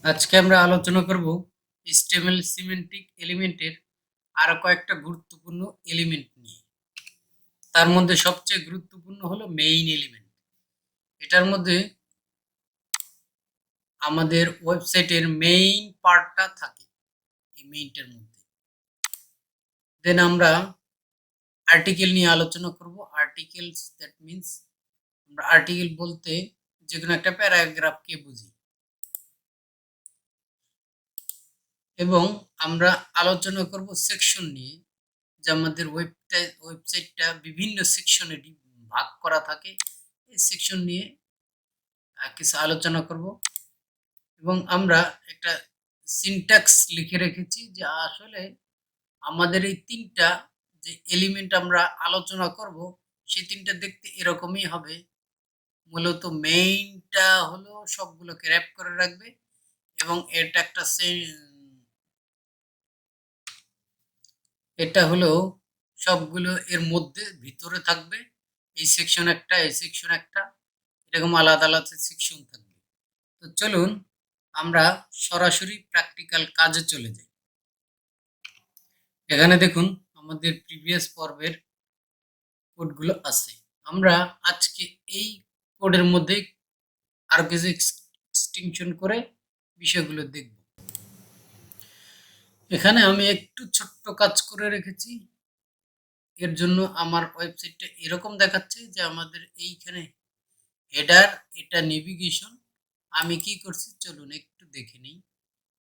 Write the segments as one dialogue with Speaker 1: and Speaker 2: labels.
Speaker 1: আজকে আমরা আলোচনা করব HTML সিমেন্টিক এলিমেন্টের আরো কয়েকটা গুরুত্বপূর্ণ এলিমেন্ট নিয়ে। তার মধ্যে সবচেয়ে গুরুত্বপূর্ণ হলো মেইন এলিমেন্ট। এটার মধ্যে আমাদের ওয়েবসাইটের মেইন পার্টটা থাকে এই মেইনটার মধ্যে। দেন আমরা আর্টিকেল নিয়ে আলোচনা করব। আর্টিকেলস দ্যাট মিন্স আমরা আর্টিকেল বলতে যে কোনো একটা প্যারাগ্রাফকে বুঝি। এবং আমরা আলোচনা করব সেকশন নিয়ে, যে আমাদের ওয়েবসাইটটা বিভিন্ন সেকশনে ভাগ করা থাকে। এই সেকশন নিয়ে কিছু আলোচনা করব এবং আমরা একটা সিনট্যাক্স লিখে রেখেছি যে আসলে আমাদের এই তিনটা যে এলিমেন্ট আমরা আলোচনা করব সেই তিনটা দেখতে এরকমই হবে। মূলত মেইনটা হলো সবগুলোকে র্যাপ করে রাখবে এবং এটা হলো সবগুলো এর মধ্যে ভিতরে থাকবে। এই সেকশন একটা, এই সেকশন একটা, এরকম আলাদা আলাদা সেকশন থাকবে। তো চলুন আমরা সরাসরি প্র্যাকটিক্যাল কাজে চলে যাই। এখানে দেখুন আমাদের প্রিভিয়াস পর্বের কোডগুলো আছে। আমরা আজকে এই কোডের মধ্যে আরো কিছু এক্সটেনশন করে বিষয়গুলো দেখব। এখানে আমি একটু ছোট্ট কাজ করে রেখেছি। এর জন্য আমার ওয়েবসাইটটা এরকম দেখাচ্ছে যে আমাদের এইখানে হেডার, এটা নেভিগেশন। আমি কি করছি চলুন একটু দেখে নিই।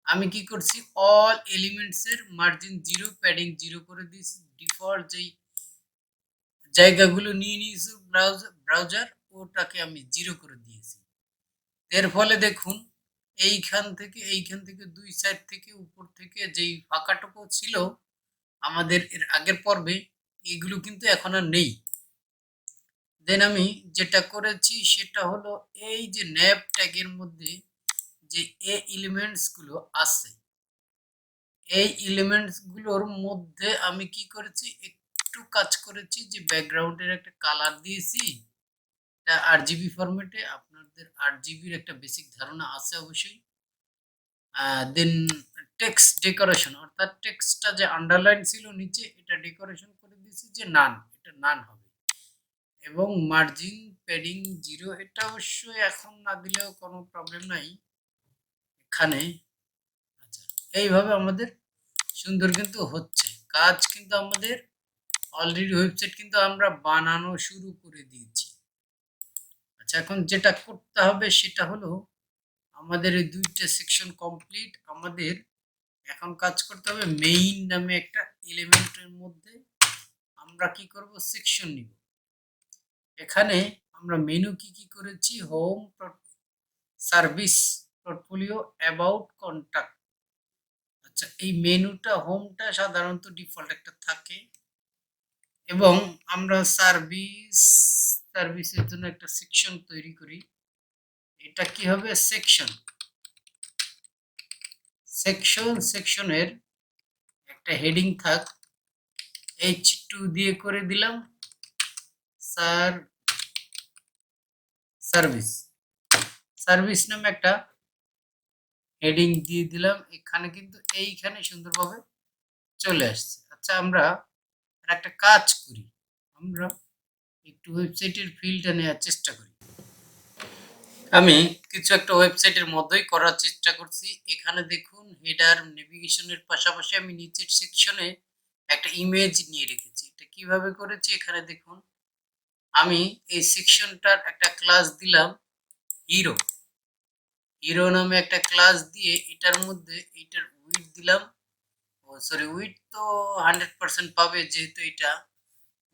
Speaker 1: আমি কি করছি, অল এলিমেন্টস এর মার্জিন 0, প্যাডিং 0 করে দিয়েছি। ডিফল্ট যেই জায়গাগুলো নিয়ে নিয়েছি ব্রাউজার ওটাকে আমি 0 করে দিয়েছি। এর ফলে দেখুন এইখান থেকে দুই সাইড থেকে উপর থেকে যেই ফাঁকাটুকু ছিল আমাদের এর আগের পর্বে, এগুলো কিন্তু এখন আর নেই। দেন আমি যেটা করেছি সেটা হলো এই যে ন্যাপ ট্যাগের মধ্যে যে এলিমেন্টস গুলো আছে, এই এলিমেন্টস গুলোর মধ্যে আমি কি করেছি, একটু কাজ করেছি যে ব্যাকগ্রাউন্ডের একটা কালার দিয়েছি। এটা আরজিবি ফরম্যাটে, আপনাদের আরজিবির একটা বেসিক ধারণা আছে অবশ্যই। দেন টেক্সট ডেকোরেশন, অর্থাৎ টেক্সটটা যে আন্ডারলাইন ছিল নিচে, এটা ডেকোরেশন করে দিয়েছি যে নান, এটা নান হবে। এবং মার্জিন প্যাডিং 0, এটা অবশ্যই এখন না দিলেও কোনো প্রবলেম নাই এখানে। আচ্ছা, এইভাবে আমাদের সুন্দর কিন্তু হচ্ছে কাজ, কিন্তু আমাদের অলরেডি ওয়েবসাইট কিন্তু আমরা বানানো শুরু করে দিয়েছি। আচ্ছা, এখন যেটা করতে হবে সেটা হলো আমাদের এই দুইটা সেকশন কমপ্লিট। আমাদের এখন কাজ করতে হবে মেইন নামে একটা এলিমেন্টের মধ্যে আমরা কি করব, সেকশন নিব। এখানে আমরা মেনু কি করেছি, home, service, portfolio, about, contact. আচ্ছা, এই মেনুটা হোমটা সাধারণত ডিফল্ট একটা থাকে এবং আমরা সার্ভিসের জন্য একটা সেকশন তৈরি করি। এটা কি হবে, সেকশনের একটা হেডিং থাক, H2 দিয়ে করে দিলাম সার্ভিস নামে একটা হেডিং দিয়ে দিলাম। এখানে কিন্তু এইখানে সুন্দরভাবে চলে আসছে। আচ্ছা, আমরা একটা কাজ করি, আমরা একটু ওয়েবসাইটের ফিল্ডটা নেওয়ার চেষ্টা করি। আমি কিছু একটা ওয়েবসাইটের মধ্যেই করার চেষ্টা করছি। এখানে দেখুন হেডার নেভিগেশনের পাশাপাশি আমি নিচের সেকশনে একটা ইমেজ নিয়ে রেখেছি। এটা কিভাবে করেছি এখানে দেখুন। আমি এই সেকশনটার একটা ক্লাস দিলাম হিরো। হিরো নামে একটা ক্লাস দিয়ে এটার মধ্যে এটার উইডথ দিলাম, ও সরি, উইডথ তো 100% পাবে যেহেতু এটা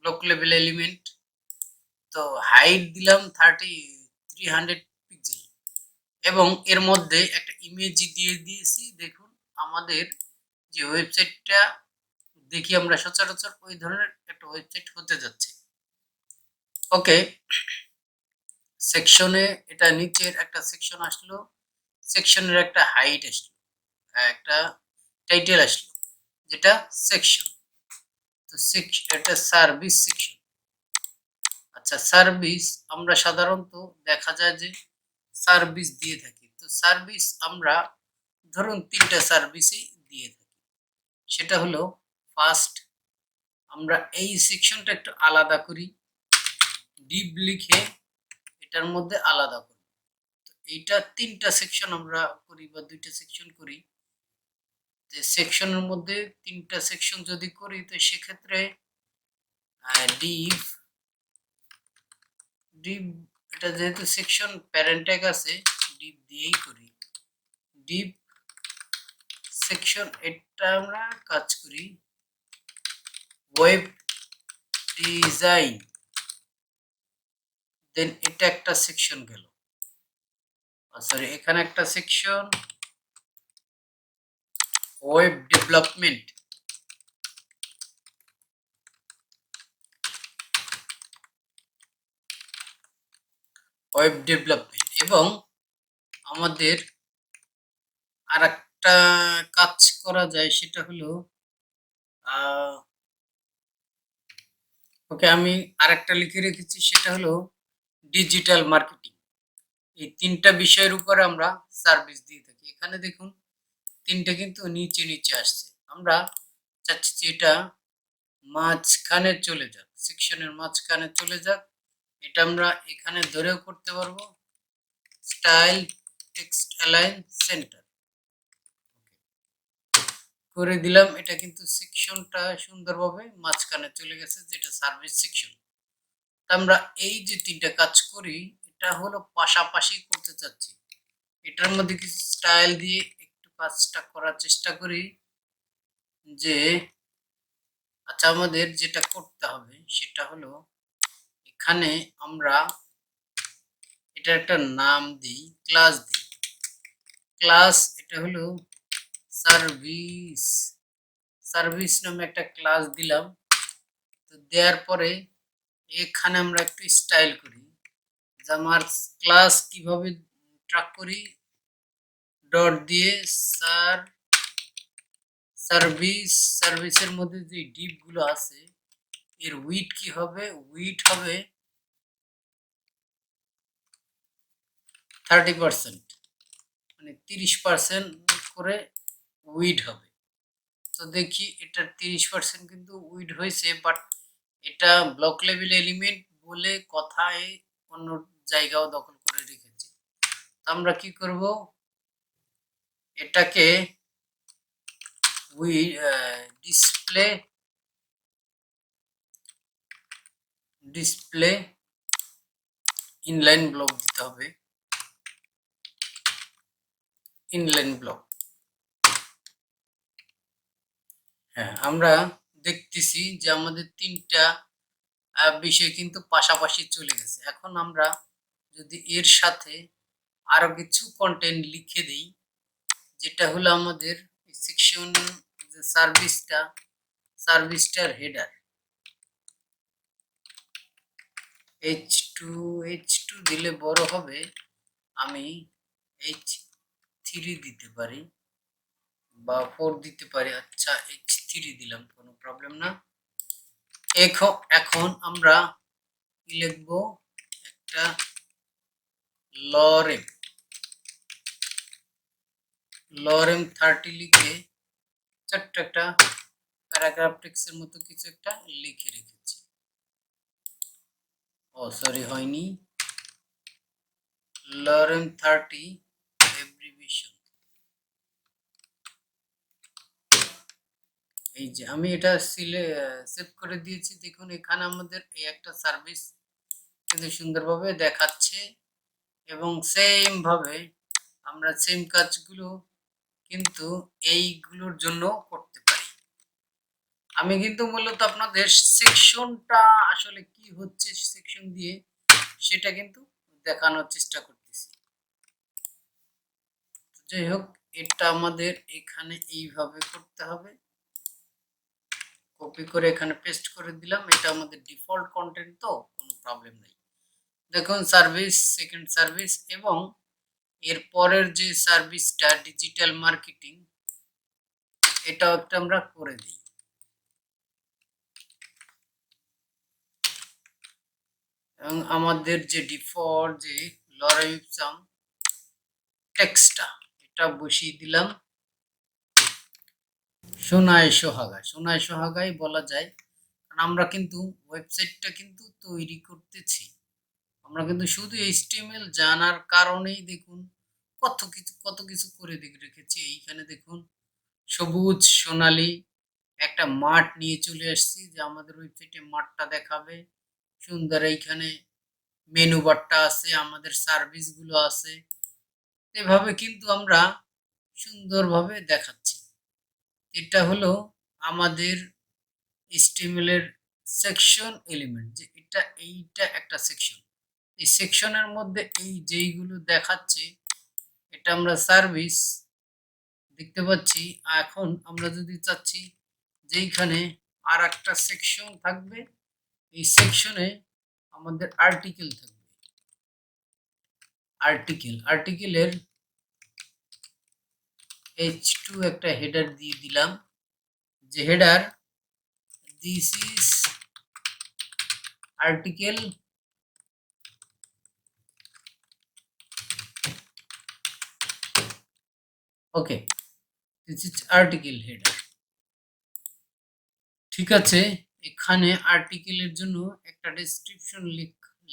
Speaker 1: ব্লক লেভেল এলিমেন্ট। তো হাইট দিলাম 300 পিক্সেল এবং এর মধ্যে একটা ইমেজ দিয়ে দিয়েছি। দেখুন আমাদের যে ওয়েবসাইটটা দেখি আমরা সচরাচর ওই ধরনের একটা ওয়েবসাইট হতে যাচ্ছে। ওকে, সেকশনে এটা নিচের একটা সেকশন আসলো, সেকশনের একটা হাইট আসলো, একটা টাইটেল আসলো যেটা সেকশন। তো এটা সার্ভিস সেকশন। আচ্ছা, সার্ভিস আমরা সাধারণত দেখা যায় যে সার্ভিস দিয়ে থাকি। তো সার্ভিস আমরা ধরুন 3টা সার্ভিসই দিয়ে থাকি। সেটা হলো ফার্স্ট, আমরা এই সেকশনটা একটু আলাদা করি, ডিপ লিখে এটার মধ্যে আলাদা করি। এইটা 3টা সেকশন আমরা করি বা 2টা সেকশন করি। যে সেকশনের মধ্যে 3টা সেকশন যদি করি তো সেক্ষেত্রে ডিপ ডিপ এটা যেহেতু সেকশন প্যারেন্ট ট্যাগ আছে, ডিপ দিয়েই করি। ডিপ সেকশন এটা আমরা কাজ করি ওয়েব ডিজাইন, দেন এটা একটা সেকশন গেল, সরি এখানে একটা section web development, web development এবং আমাদের আর একটা কাজ করা যায় সেটা হলো ওকে আমি আরেকটা লিখে রেখেছি সেটা হলো ডিজিটাল মার্কেটিং। এই 3টা বিষয়ের উপরে আমরা সার্ভিস দিয়ে থাকি। এখানে দেখুন 3টে কিন্তু নিচে নিচে আসছে, আমরা চাচ্ছি যে এটা মাঝখানে চলে যাক, সেকশনের মাঝখানে চলে যাক। এটা আমরা এখানে ধরেও করতে পারবো, স্টাইল টেক্সট অ্যালাইন সেন্টার করে দিলাম। এটা কিন্তু সেকশনটা সুন্দরভাবে মাঝখানে চলে গেছে, যেটা সার্ভিস সেকশন। আমরা এই যে 3টা কাজ করি এটা হলো পাশাপাশি করতে চাচ্ছি। এটার মধ্যে কিছু স্টাইল দিয়ে একটু কাজটা করার চেষ্টা করি যে আচ্ছা আমাদের যেটা করতে হবে সেটা হলো এখানে আমরা এটা একটা নাম দিই, ক্লাস দিই। ক্লাস এটা হলো সার্ভিস, সার্ভিস নামে একটা ক্লাস দিলাম। তো দেওয়ার পরে এখানে আমরা একটু স্টাইল করি, যে আমার ক্লাস কিভাবে ট্র্যাক করি, ডট দিয়ে সার্ভিস, সার্ভিসের মধ্যে যে ডিপ গুলো আছে এর উইড কি হবে, উইড হবে 30%, মানে 30% করে উইড হবে। তো দেখি এটা 30% কিন্তু উইড হয়েছে, বাট এটা ব্লক লেভেল এলিমেন্ট বলে কথায় অন্য জায়গাও দখল করে রেখেছে। আমরা কি করব, এটাকে ডিসপ্লে ডিসপ্লে ইনলাইন ব্লক দিতে হবে, ইনলাইন ব্লক। হ্যাঁ আমরা দেখতেছি যে আমাদের 3টা বিষয় কিন্তু পাশাপাশি চলে গেছে। এখন আমরা যদি এর সাথে আরো কিছু কন্টেন্ট লিখে দিই, যেটা হলো আমাদের সেকশন যে সার্ভিসটার হেডার h2 দিলে বড় হবে, আমি h3 দিতে পারি বা 4 দিতে পারি। আচ্ছা h3 দিলাম, কোনো প্রবলেম না। এখন আমরা কি লিখবো, একটা লরেম 30 লিখে ছোট্ট একটা প্যারাগ্রাফ টেক্সটের মতো কিছু একটা লিখে রেখেছি। ও সরি হয়নি, লরেম 30 এব্রিভিয়েশন। এই যে আমি এটা সেভ করে দিয়েছি। দেখুন এখানে আমাদের এই একটা সার্ভিস কিন্তু সুন্দরভাবে দেখাচ্ছে এবং সেম ভাবে আমরা সেম কাজগুলো কিন্তু এইগুলোর জন্য করতে পারি। আমি কিন্তু মূলত আপনাদের সেকশনটা আসলে কি হচ্ছে সেকশন দিয়ে সেটা কিন্তু দেখানোর চেষ্টা করতেছি। যাই হোক, এটা আমাদের এখানে এইভাবে করতে হবে, কপি করে এখানে পেস্ট করে দিলাম। এটা আমাদের ডিফল্ট কন্টেন্ট, তো কোনো প্রবলেম নেই। দেখুন সার্ভিস, সেকেন্ড সার্ভিস এবং এর পরের যে সার্ভিসটা ডিজিটাল মার্কেটিং, এটাও একটা আমরা করে দিই। এবং আমাদের যে ডিফল্ট যে লরেম টেক্সটটা, এটা একটা বসিয়ে দিলাম। সোনায় সোহাগা, সোনায় সোহাগাই বলা যায়। কারণ আমরা কিন্তু ওয়েবসাইটটা কিন্তু তৈরি করতেছি, আমরা কিন্তু শুধু এইচটিএমএল জানার কারণেই দেখুন কত কিছু করে রেখেছি। এইখানে দেখুন সবুজ সোনালী একটা মাঠ নিয়ে চলে আসছি, যে আমাদের ওয়েবসাইটে মাঠটা দেখাবে সুন্দর। এইখানে মেনু বারটা আছে, আমাদের সার্ভিসগুলো আছে, এভাবে কিন্তু আমরা সুন্দরভাবে দেখাচ্ছি। এটা হলো আমাদের এইচটিএমএল এর সেকশন এলিমেন্ট, যে এইটা একটা সেকশন। এই সেকশনের মধ্যে এই যেইগুলো দেখাচ্ছে এটা আমরা সার্ভিস দেখতে পাচ্ছি। এখন আমরা যদি চাচ্ছি যেইখানে আর একটা সেকশন থাকবে, এই সেকশনে আমাদের আর্টিকেল থাকবে। আর্টিকেলের h2 একটা হেডার দিয়ে দিলাম, যে header this is article okay, this is article header. ঠিক আছে, এখানে আর্টিকেলের জন্য একটা ডেসক্রিপশন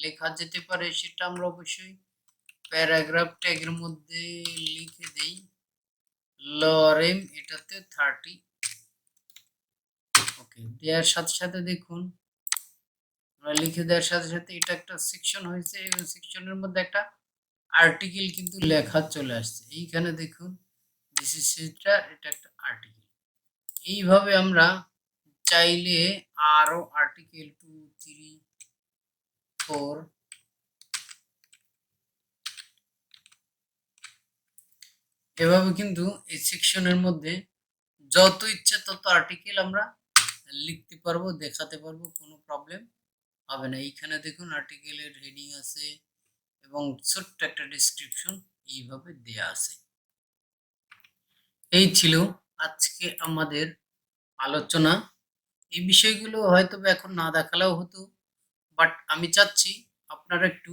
Speaker 1: লেখা যেতে পারে, সেটা আমরা অবশ্যই প্যারাগ্রাফ ট্যাগের মধ্যে লিখে দেই। লরেম এটাতে 30। ওকে, দেওয়ার সাথে সাথে দেখুন আমরা লিখে দেওয়ার সাথে সাথে এটা একটা সেকশন হয়েছে, এবং সেকশনের মধ্যে একটা আর্টিকেল কিন্তু লেখা চলে আসছে। এইখানে দেখুন দিস ইজ এটা একটা আর্টিকেল। এইভাবে আমরা চাইলে আরো আর্টিকেল 2, 3, 4 এভাবে কিন্তু এই সেকশনের মধ্যে যত ইচ্ছা তত আর্টিকেল আমরা লিখতে পারবো, দেখাতে পারবো, কোনো প্রবলেম হবে না। এইখানে দেখুন আর্টিকেলের হেডিং আছে এবং ছোট্ট একটা ডেসক্রিপশন এইভাবে দেয়া আছে। এই ছিল আজকে আমাদের আলোচনা। এই বিষয়গুলো হয়তো এখন না দেখালেও হতো, বাট আমি চাচ্ছি আপনারা একটু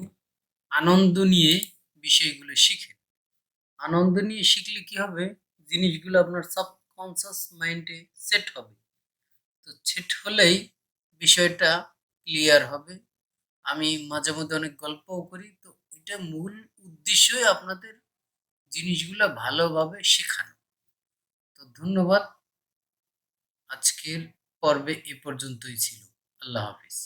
Speaker 1: আনন্দ নিয়ে বিষয়গুলো শিখেন। আনন্দ নিয়ে শিখলে কি হবে, জিনিসগুলো আপনার সাবকনসিয়াস মাইন্ডে সেট হবে। তো সেট হলেই বিষয়টা ক্লিয়ার হবে। আমি মাঝে মধ্যে অনেক গল্পও করি, তো এটা মূল উদ্দেশ্যই আপনাদের জিনিসগুলো ভালোভাবে শেখানো। তো ধন্যবাদ, আজকের পর্বে এ পর্যন্তই ছিল। আল্লাহ হাফিজ।